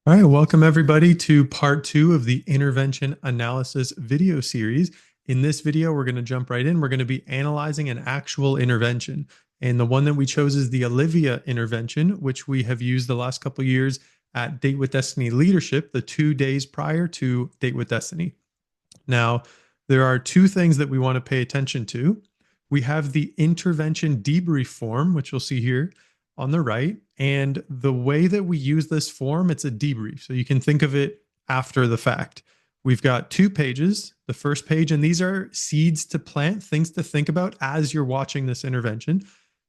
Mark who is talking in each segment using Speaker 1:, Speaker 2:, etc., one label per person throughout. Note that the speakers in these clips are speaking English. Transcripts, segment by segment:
Speaker 1: All right, welcome everybody to part two of the intervention analysis video series. In this video, we're going to jump right in. We're going to be analyzing an actual intervention. And the one that we chose is the Olivia intervention, which we have used the last couple of years at Date with Destiny Leadership, the 2 days prior to Date with Destiny. Now, there are two things that we want to pay attention to. We have the intervention debrief form, which you'll see here on the right. And the way that we use this form, it's a debrief. So you can think of it after the fact. We've got 2 pages. The first page, and these are seeds to plant, things to think about as you're watching this intervention.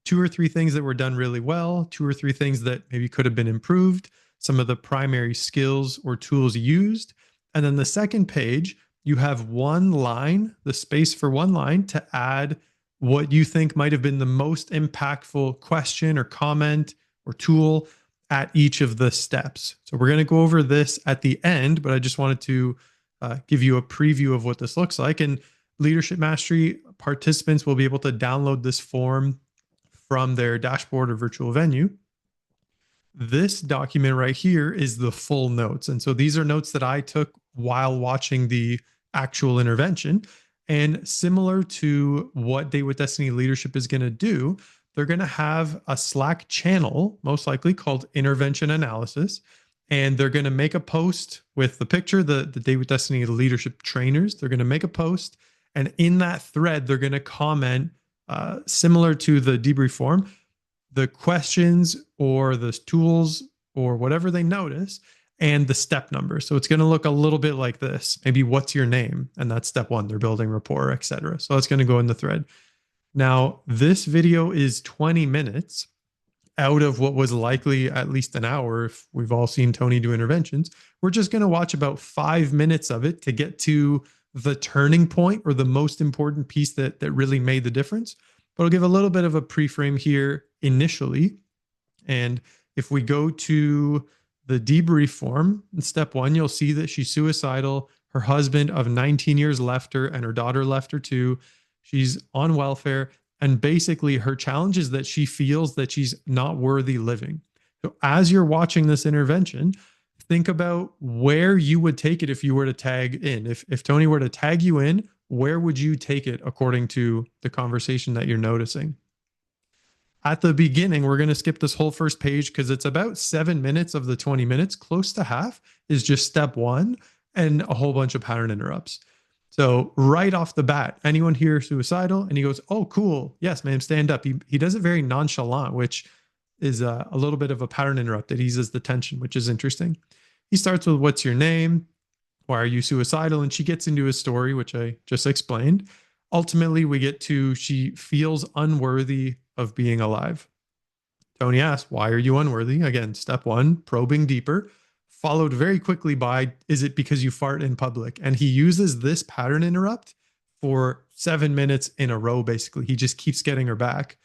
Speaker 1: 2 or 3 things that were done really well, 2 or 3 things that maybe could have been improved, some of the primary skills or tools used. And then the second page, you have one line, the space for one line to add what you think might have been the most impactful question or comment or tool at each of the steps. So we're going to go over this at the end, but I just wanted to give you a preview of what this looks like. And Leadership Mastery participants will be able to download this form from their dashboard or virtual venue. This document right here is the full notes. And so these are notes that I took while watching the actual intervention. And similar to what Date with Destiny Leadership is going to do, they're going to have a Slack channel, most likely called Intervention Analysis. And they're going to make a post with the picture, the Date with Destiny Leadership trainers. They're going to make a post. And in that thread, they're going to comment similar to the debrief form, the questions or the tools or whatever they notice, and the step number. So it's going to look a little bit like this. Maybe what's your name? And that's step 1. They're building rapport, etc. So that's going to go in the thread. Now, this video is 20 minutes out of what was likely at least an hour if we've all seen Tony do interventions. We're just going to watch about 5 minutes of it to get to the turning point or the most important piece that really made the difference. But I'll give a little bit of a pre-frame here initially. And if we go to the debrief form, in step 1, you'll see that she's suicidal. Her husband of 19 years left her, and her daughter left her too. She's on welfare. And basically, her challenge is that she feels that she's not worthy living. So as you're watching this intervention, think about where you would take it if you were to tag in. If Tony were to tag you in, where would you take it according to the conversation that you're noticing? At the beginning, we're going to skip this whole first page because it's about 7 minutes of the 20 minutes, close to half is just step 1 and a whole bunch of pattern interrupts. So right off the bat, anyone here suicidal? And he goes, oh, cool. Yes, ma'am, stand up. He does it very nonchalant, which is a little bit of a pattern interrupt that eases the tension, which is interesting. He starts with, what's your name? Why are you suicidal? And she gets into his story, which I just explained. Ultimately, we get to, she feels unworthy of being alive. Tony asks, why are you unworthy? Again, step 1, probing deeper, followed very quickly by, is it because you fart in public? And he uses this pattern interrupt for 7 minutes in a row, basically. He just keeps getting her back.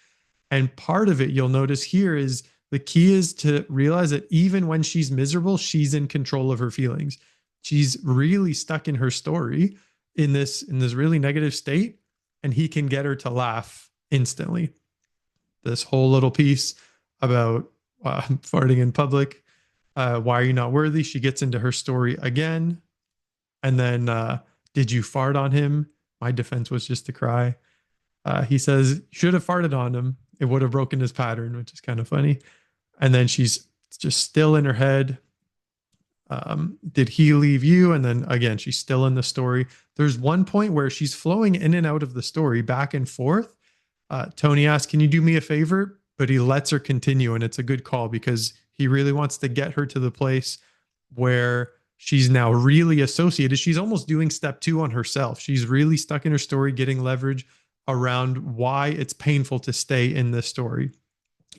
Speaker 1: And part of it you'll notice here is the key is to realize that even when she's miserable, she's in control of her feelings. She's really stuck in her story in this really negative state, and he can get her to laugh instantly. This whole little piece about farting in public, why are you not worthy? She gets into her story again. And then, did you fart on him? My defense was just to cry. He says, should have farted on him. It would have broken his pattern, which is kind of funny. And then she's just still in her head. Did he leave you? And then again, she's still in the story. There's one point where she's flowing in and out of the story back and forth. Tony asks, can you do me a favor? But he lets her continue. And it's a good call because he really wants to get her to the place where she's now really associated. She's almost doing step 2 on herself. She's really stuck in her story, getting leverage around why it's painful to stay in this story.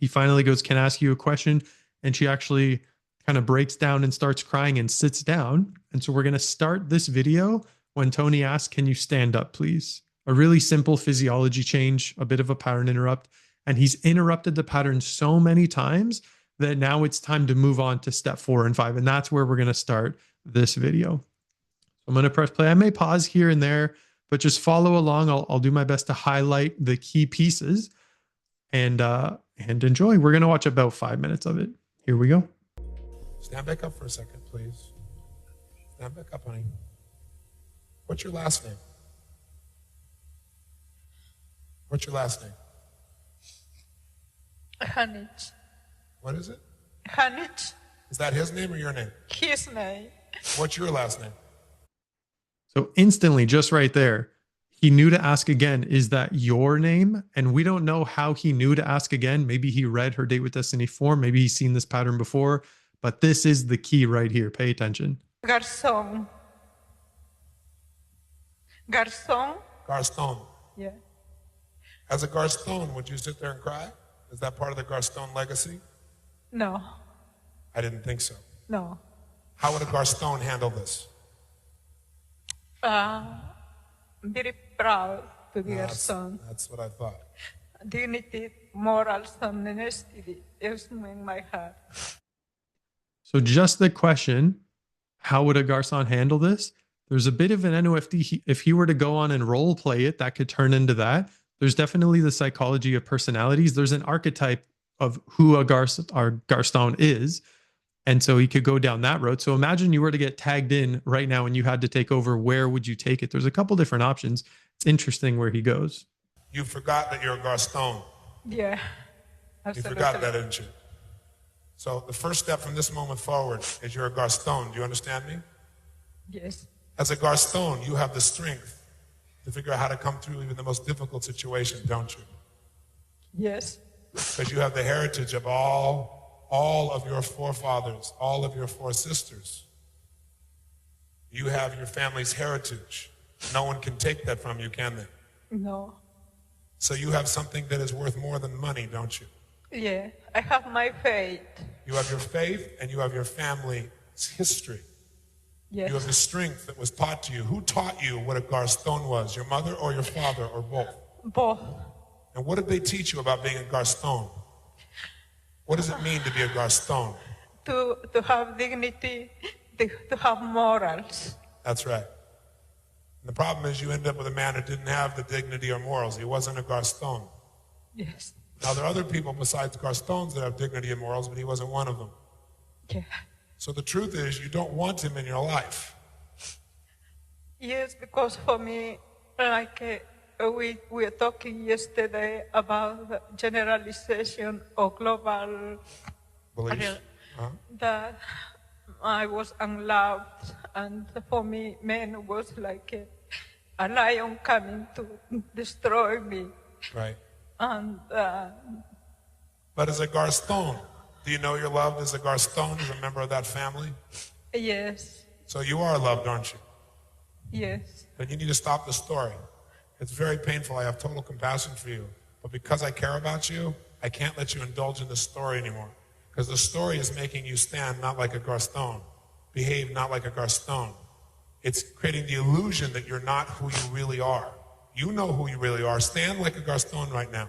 Speaker 1: He finally goes, can I ask you a question? And she actually kind of breaks down and starts crying and sits down. And so we're going to start this video when Tony asks, can you stand up, please? A really simple physiology change, a bit of a pattern interrupt. And he's interrupted the pattern so many times that now it's time to move on to step 4 and 5. And that's where we're going to start this video. So I'm going to press play. I may pause here and there, but just follow along. I'll do my best to highlight the key pieces and enjoy. We're going to watch about 5 minutes of it. Here we go.
Speaker 2: Stand back up for a second, please. Stand back up, honey. What's your last name? What's your last name?
Speaker 3: Hanich.
Speaker 2: What is it?
Speaker 3: Hanich.
Speaker 2: Is that his name or your name?
Speaker 3: His name.
Speaker 2: What's your last name?
Speaker 1: So instantly, just right there, he knew to ask again, is that your name? And we don't know how he knew to ask again. Maybe he read her Date with Destiny form. Maybe he's seen this pattern before. But this is the key right here. Pay attention.
Speaker 3: Garçon. Garçon?
Speaker 2: Garston.
Speaker 3: Yeah.
Speaker 2: As a Garston, would you sit there and cry? Is that part of the Garston legacy?
Speaker 3: No.
Speaker 2: I didn't think so.
Speaker 3: No.
Speaker 2: How would a Garston handle this?
Speaker 3: Very proud to be garçon.
Speaker 2: That's what I thought.
Speaker 3: Dignity, morals, and honesty is in my heart.
Speaker 1: So just the question, how would a garçon handle this? There's a bit of an NOFD. If he were to go on and role play it, that could turn into that. There's definitely the psychology of personalities. There's an archetype of who a garçon is. And so he could go down that road. So imagine you were to get tagged in right now and you had to take over. Where would you take it? There's a couple different options. It's interesting where he goes.
Speaker 2: You forgot that you're a Garston.
Speaker 3: Yeah.
Speaker 2: You forgot that, didn't you? So the first step from this moment forward is you're a Garston. Do you understand me?
Speaker 3: Yes.
Speaker 2: As a Garston, you have the strength to figure out how to come through even the most difficult situation, don't you?
Speaker 3: Yes.
Speaker 2: Because you have the heritage of all of your forefathers, all of your four sisters. You have your family's heritage. No one can take that from you, can they?
Speaker 3: No.
Speaker 2: So you have something that is worth more than money, don't you?
Speaker 3: Yeah. I have my faith.
Speaker 2: You have your faith and you have your family's history.
Speaker 3: Yes.
Speaker 2: You have the strength that was taught to you. Who taught you what a Garston was? Your mother or your father or both?
Speaker 3: Both.
Speaker 2: And what did they teach you about being a Garston? What does it mean to be a Garston?
Speaker 3: To have dignity, to have morals.
Speaker 2: That's right. And the problem is you end up with a man who didn't have the dignity or morals. He wasn't a Garston.
Speaker 3: Yes.
Speaker 2: Now, there are other people besides Garstons that have dignity and morals, but he wasn't one of them.
Speaker 3: Yeah.
Speaker 2: So the truth is, you don't want him in your life.
Speaker 3: Yes, because for me, like we were talking yesterday about the generalization of global
Speaker 2: Beliefs?
Speaker 3: that I was unloved, and for me, man was like a lion coming to destroy me.
Speaker 2: Right.
Speaker 3: And
Speaker 2: but as a Garston, do you know you're loved as a Garston, as a member of that family?
Speaker 3: yes,
Speaker 2: So you are loved, aren't you?
Speaker 3: yes,
Speaker 2: Then you need to stop the story. It's very painful. I have total compassion for you. But because I care about you, I can't let you indulge in the story anymore. Because the story is making you stand not like a Garston, behave not like a Garston. It's creating the illusion that you're not who you really are. You know who you really are. Stand like a Garston right now.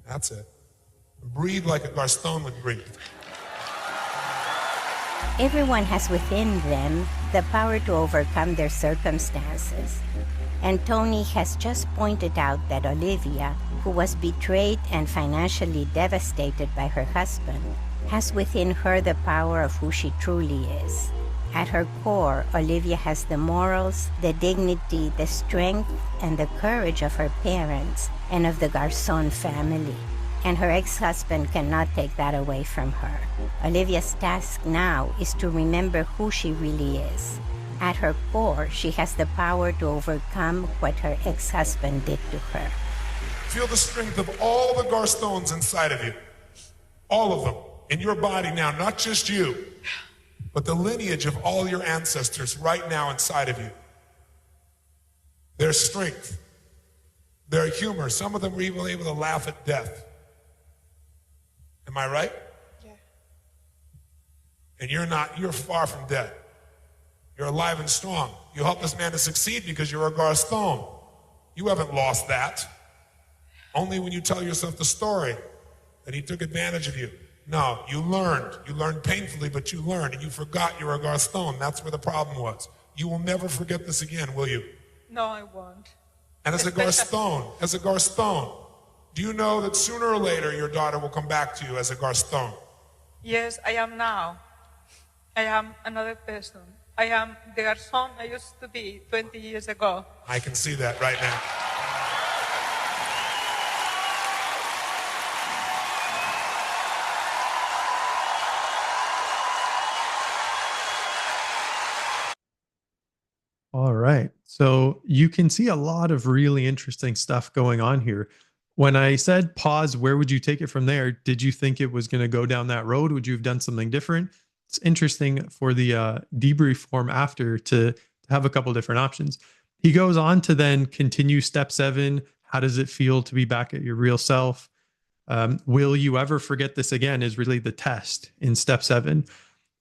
Speaker 2: That's it. Breathe like a Garston would breathe.
Speaker 4: Everyone has within them the power to overcome their circumstances. And Tony has just pointed out that Olivia, who was betrayed and financially devastated by her husband, has within her the power of who she truly is. At her core, Olivia has the morals, the dignity, the strength, and the courage of her parents and of the Garçon family. And her ex-husband cannot take that away from her. Olivia's task now is to remember who she really is. At her core, she has the power to overcome what her ex-husband did to her.
Speaker 2: Feel the strength of all the Garstons inside of you. All of them. In your body now, not just you, but the lineage of all your ancestors right now inside of you. Their strength, their humor. Some of them were even able to laugh at death. Am I right?
Speaker 3: yeah,
Speaker 2: And you're not, you're far from dead. You're alive and strong. You help this man to succeed because you're a Garston. You haven't lost that. Only when you tell yourself the story that he took advantage of you. No, you learned. You learned painfully, but you learned, and you forgot you were a Garston. That's where the problem was. You will never forget this again, will you?
Speaker 3: no, I won't.
Speaker 2: And as a Garston, do you know that sooner or later your daughter will come back to you as a Garston?
Speaker 3: Yes, I am now. I am another person. I am the garçon I used to be 20 years ago.
Speaker 2: I can see that right now.
Speaker 1: All right. So you can see a lot of really interesting stuff going on here. When I said pause, where would you take it from there? Did you think it was going to go down that road? Would you have done something different? It's interesting for the debrief form after to have a couple different options. He goes on to then continue step 7. How does it feel to be back at your real self? Will you ever forget this again? Is really the test in step 7.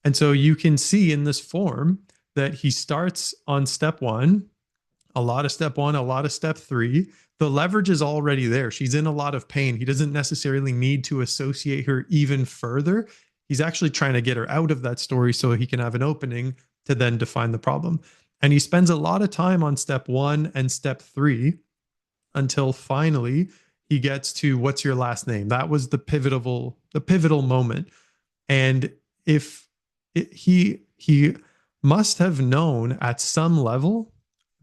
Speaker 1: And so you can see in this form that he starts on step 1, a lot of step 1, a lot of step 3. The leverage is already there. She's in a lot of pain. He doesn't necessarily need to associate her even further. He's actually trying to get her out of that story so he can have an opening to then define the problem. And he spends a lot of time on step 1 and step 3 until finally he gets to what's your last name. That was the pivotal moment. And if he must have known at some level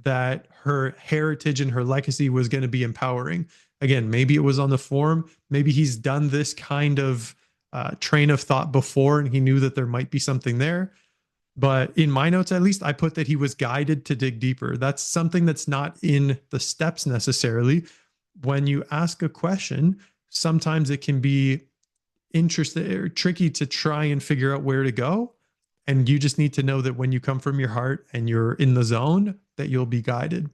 Speaker 1: that her heritage and her legacy was going to be empowering. Again, maybe it was on the forum. Maybe he's done this kind of train of thought before and he knew that there might be something there. But in my notes, at least, I put that he was guided to dig deeper. That's something that's not in the steps necessarily. When you ask a question, sometimes it can be interesting or tricky to try and figure out where to go. And you just need to know that when you come from your heart and you're in the zone, that you'll be guided.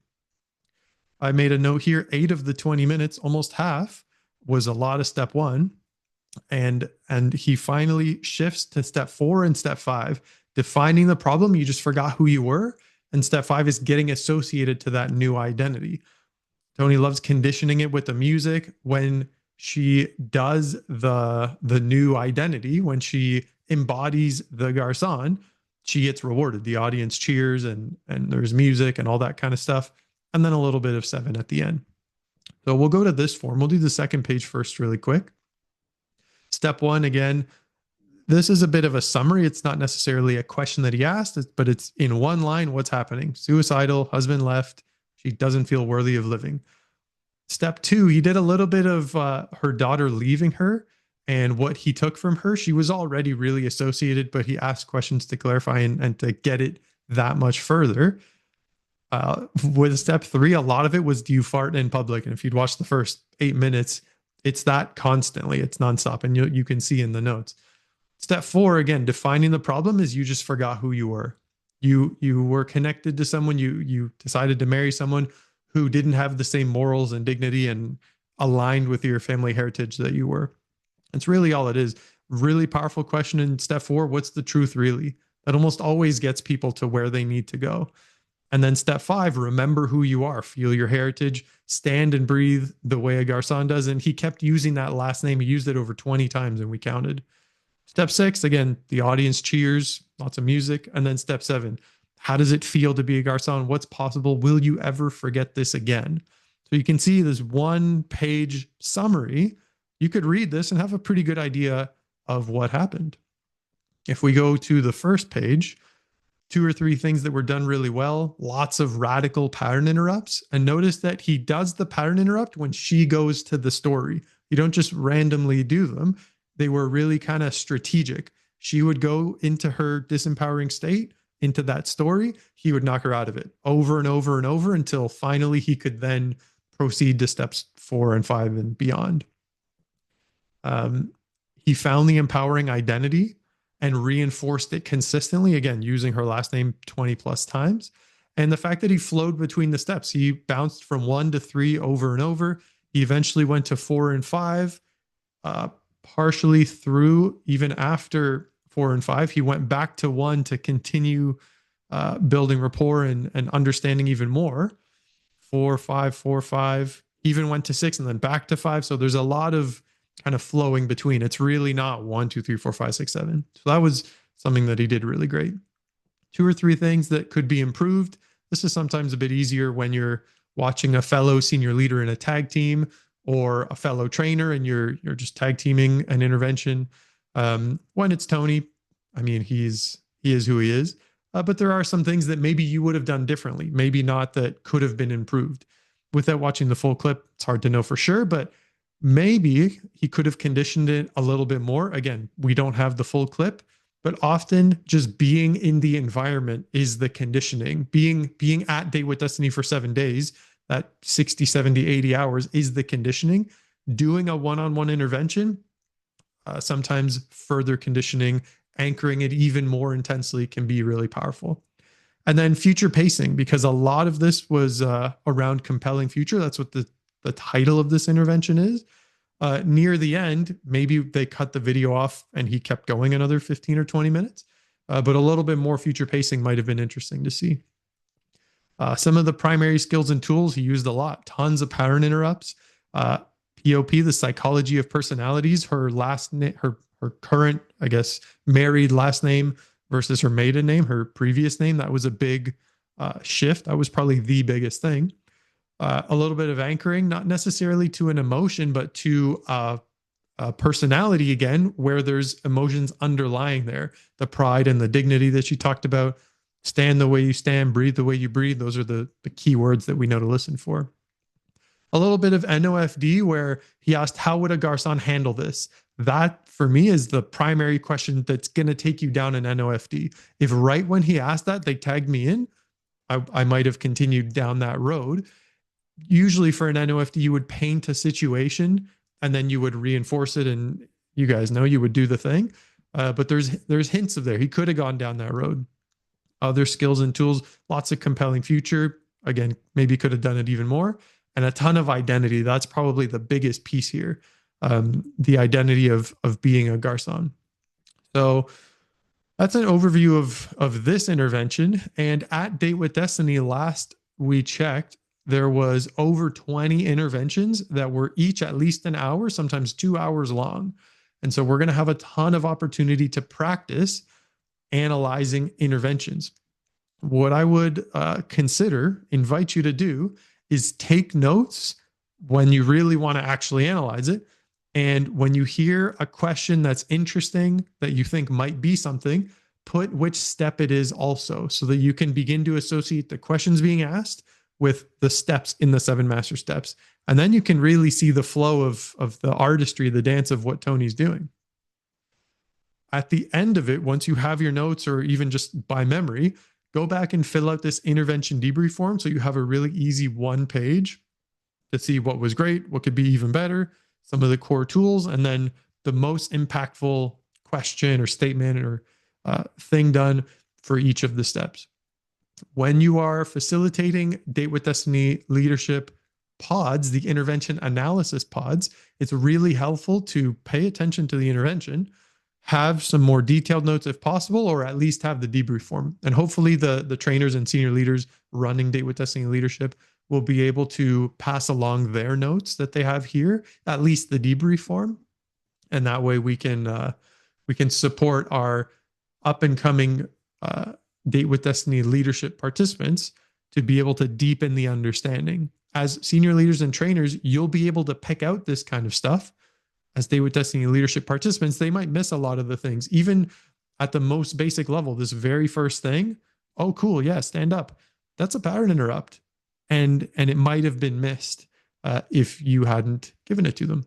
Speaker 1: I made a note here, 8 of the 20 minutes, almost half, was a lot of step 1. And he finally shifts to step 4 and step 5. Defining the problem, you just forgot who you were. And step 5 is getting associated to that new identity. Tony loves conditioning it with the music. When she does the new identity, when she embodies the garçon, she gets rewarded. The audience cheers and there's music and all that kind of stuff. And then a little bit of 7 at the end. So we'll go to this form. We'll do the second page first really quick. Step 1, again, this is a bit of a summary. It's not necessarily a question that he asked, but it's in one line, what's happening? Suicidal, husband left. She doesn't feel worthy of living. Step 2, he did a little bit of her daughter leaving her and what he took from her. She was already really associated, but he asked questions to clarify and to get it that much further. With step 3, a lot of it was, do you fart in public? And if you'd watch the first 8 minutes, it's that constantly. It's nonstop. And you can see in the notes. Step 4, again, defining the problem is you just forgot who you were. You were connected to someone. You decided to marry someone who didn't have the same morals and dignity and aligned with your family heritage that you were. It's really all it is. Really powerful question in step 4. What's the truth really? That almost always gets people to where they need to go. And then step 5, remember who you are, feel your heritage, stand and breathe the way a garçon does. And he kept using that last name. He used it over 20 times and we counted. Step 6, again, the audience cheers, lots of music. And then step 7, how does it feel to be a garçon? What's possible? Will you ever forget this again? So you can see this 1-page summary. You could read this and have a pretty good idea of what happened. If we go to the first page, 2 or 3 things that were done really well, lots of radical pattern interrupts. And notice that he does the pattern interrupt when she goes to the story. You don't just randomly do them. They were really kind of strategic. She would go into her disempowering state, into that story. He would knock her out of it over and over and over until finally he could then proceed to steps 4 and 5 and beyond. He found the empowering identity and reinforced it consistently, again, using her last name 20 plus times. And the fact that he flowed between the steps, he bounced from 1 to 3 over and over. He eventually went to 4 and 5, partially through. Even after 4 and 5, he went back to 1 to continue building rapport and understanding even more. 4, 5, 4, 5, even went to 6 and then back to 5. So there's a lot of kind of flowing between. It's really not 1, 2, 3, 4, 5, 6, 7. So that was something that he did really great. 2 or 3 things that could be improved. This is sometimes a bit easier when you're watching a fellow senior leader in a tag team or a fellow trainer and you're just tag teaming an intervention. When it's Tony, I mean, he is who he is. But there are some things that maybe you would have done differently, maybe not, that could have been improved. Without watching the full clip, it's hard to know for sure, but maybe he could have conditioned it a little bit more. Again, we don't have the full clip, but often just being in the environment is the conditioning. Being at Date with Destiny for 7 days, that 60, 70, 80 hours is the conditioning. Doing a one-on-one intervention, sometimes further conditioning, anchoring it even more intensely can be really powerful. And then future pacing, because a lot of this was around compelling future. That's what the title of this intervention is. Near the end, maybe they cut the video off and he kept going another 15 or 20 minutes. But a little bit more future pacing might have been interesting to see. Some of the primary skills and tools he used a lot, tons of pattern interrupts. POP, the psychology of personalities, her current, I guess, married last name versus her maiden name, her previous name. That was a big shift. That was probably the biggest thing. A little bit of anchoring, not necessarily to an emotion, but to a personality again, where there's emotions underlying there. The pride and the dignity that she talked about. Stand the way you stand, breathe the way you breathe. Those are the key words that we know to listen for. A little bit of NOFD, where he asked, how would a Garçon handle this? That, for me, is the primary question that's going to take you down an NOFD. If right when he asked that, they tagged me in, I might have continued down that road. Usually for an NOFD, you would paint a situation and then you would reinforce it. And you guys know you would do the thing. But there's hints of there. He could have gone down that road. Other skills and tools, lots of compelling future. Again, maybe could have done it even more. And a ton of identity. That's probably the biggest piece here. The identity of being a Garçon. So that's an overview of this intervention. And at Date with Destiny, last we checked, there was over 20 interventions that were each at least an hour, sometimes 2 hours long. And so we're going to have a ton of opportunity to practice analyzing interventions. What I would invite you to do is take notes when you really want to actually analyze it. And when you hear a question that's interesting, that you think might be something, put which step it is also, so that you can begin to associate the questions being asked with the steps in the 7 master steps. And then you can really see the flow of the artistry, the dance of what Tony's doing. At the end of it, once you have your notes, or even just by memory, go back and fill out this intervention debrief form. So you have a really easy 1 page to see what was great, what could be even better, some of the core tools, and then the most impactful question or statement or thing done for each of the steps. When you are facilitating Date with Destiny leadership pods, the intervention analysis pods, it's really helpful to pay attention to the intervention, have some more detailed notes if possible, or at least have the debrief form. And hopefully the trainers and senior leaders running Date with Destiny leadership will be able to pass along their notes that they have here, at least the debrief form. And that way we can support our up and coming Date with Destiny leadership participants to be able to deepen the understanding. As senior leaders and trainers, you'll be able to pick out this kind of stuff. As Date with Destiny leadership participants, they might miss a lot of the things, even at the most basic level. This very first thing, oh, cool, yeah, stand up. That's a pattern interrupt. And it might have been missed if you hadn't given it to them.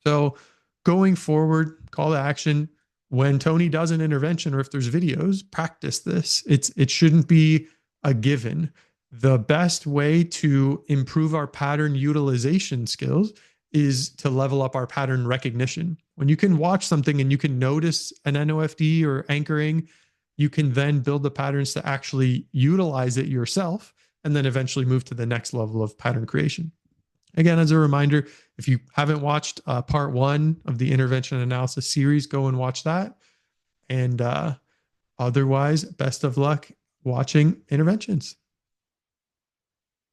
Speaker 1: So going forward, call to action, when Tony does an intervention, or if there's videos, practice this. It shouldn't be a given. The best way to improve our pattern utilization skills is to level up our pattern recognition. When you can watch something and you can notice an NOFD or anchoring, you can then build the patterns to actually utilize it yourself, and then eventually move to the next level of pattern creation. Again, as a reminder, if you haven't watched part 1 of the intervention analysis series, go and watch that. And otherwise, best of luck watching interventions.